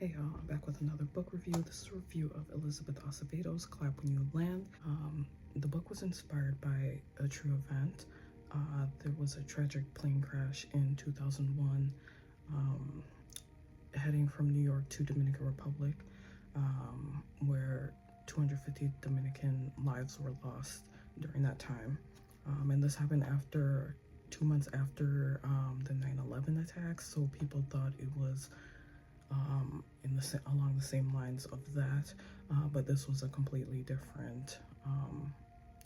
Hey y'all, I'm back with another book review. This is a review of Elizabeth Acevedo's Clap When You Land. The book was inspired by a true event. There was a tragic plane crash in 2001 heading from New York to Dominican Republic, where 250 Dominican lives were lost during that time. And this happened after 2 months after the 9/11 attacks, so people thought it was along the same lines of that, but this was a completely different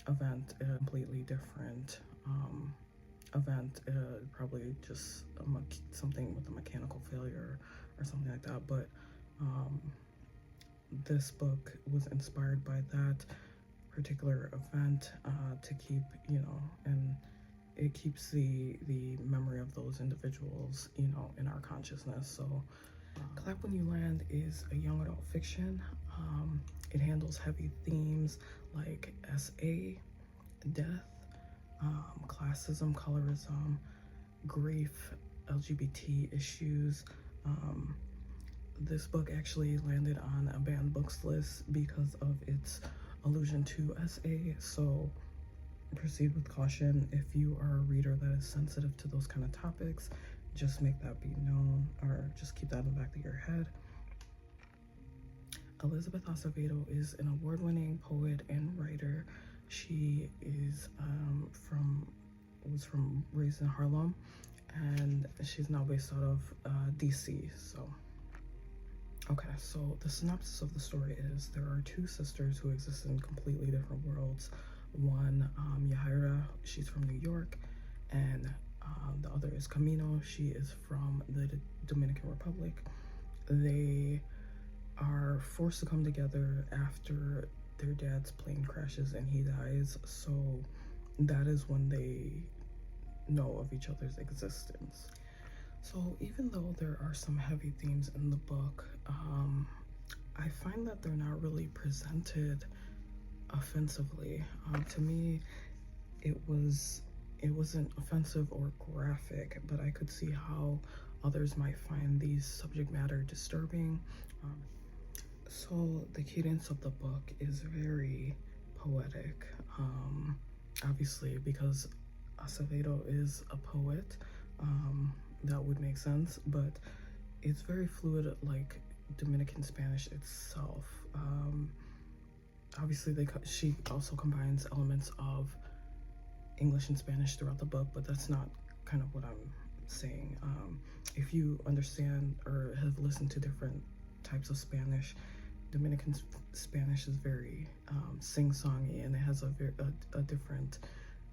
event, probably just something with a mechanical failure or something like that. But this book was inspired by that particular event to keep, and it keeps the memory of those individuals, in our consciousness. So Clap When You Land is a young adult fiction. It handles heavy themes like SA, death, classism, colorism, grief, LGBT issues. This book actually landed on a banned books list because of its allusion to SA, so proceed with caution. If you are a reader that is sensitive to those kind of topics, just make that be known, or just keep that in the back of your head. Elizabeth Acevedo is an award-winning poet and writer. She is raised in Harlem, and she's now based out of DC. So the synopsis of the story is there are two sisters who exist in completely different worlds. One, Yahaira, she's from New York, and the other is Camino. She is from the Dominican Republic. They are forced to come together after their dad's plane crashes and he dies. So that is when they know of each other's existence. So even though there are some heavy themes in the book, I find that they're not really presented offensively. To me, it wasn't offensive or graphic, but I could see how others might find these subject matter disturbing. So the cadence of the book is very poetic, obviously, because Acevedo is a poet. That would make sense, but it's very fluid, like Dominican Spanish itself. Obviously, she also combines elements of English and Spanish throughout the book, but that's not kind of what I'm saying. If you understand or have listened to different types of Spanish, Dominican Spanish is very sing-songy, and it has a different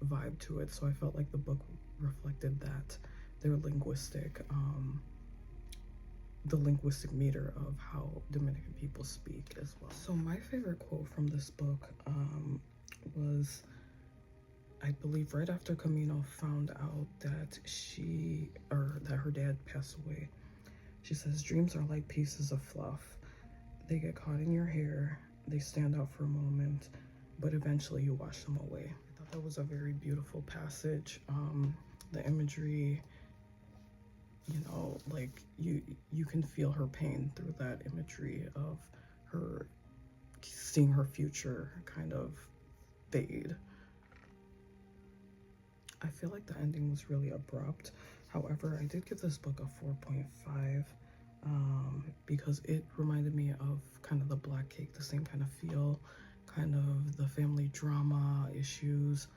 vibe to it. So I felt like the book reflected that, their the linguistic meter of how Dominican people speak as well. So my favorite quote from this book was, I believe right after Camino found out that that her dad passed away. She says, "Dreams are like pieces of fluff. They get caught in your hair, they stand out for a moment, but eventually you wash them away." I thought that was a very beautiful passage. The imagery, like you can feel her pain through that imagery of her seeing her future kind of fade. I feel like the ending was really abrupt. However, I did give this book a 4.5 because it reminded me of kind of the Black Cake, the same kind of feel, kind of the family drama issues,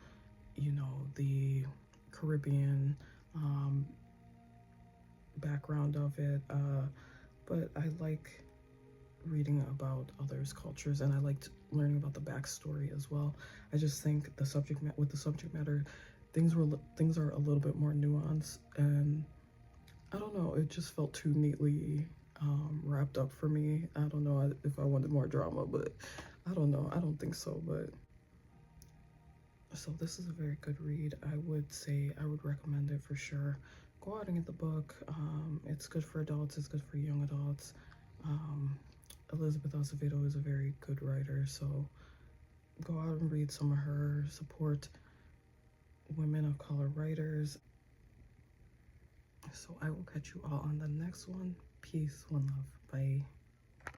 the Caribbean background of it. But I like reading about others' cultures, and I liked learning about the backstory as well. I just think with the subject matter, things are a little bit more nuanced, and I don't know, it just felt too neatly wrapped up for me. I don't know if I wanted more drama, but I don't know. I don't think so. But so this is a very good read. I would say I would recommend it for sure. Go out and get the book. It's good for adults. It's good for young adults. Elizabeth Acevedo is a very good writer, so go out and read some of her. Support women of color writers. So I will catch you all on the next one. Peace, one love, bye.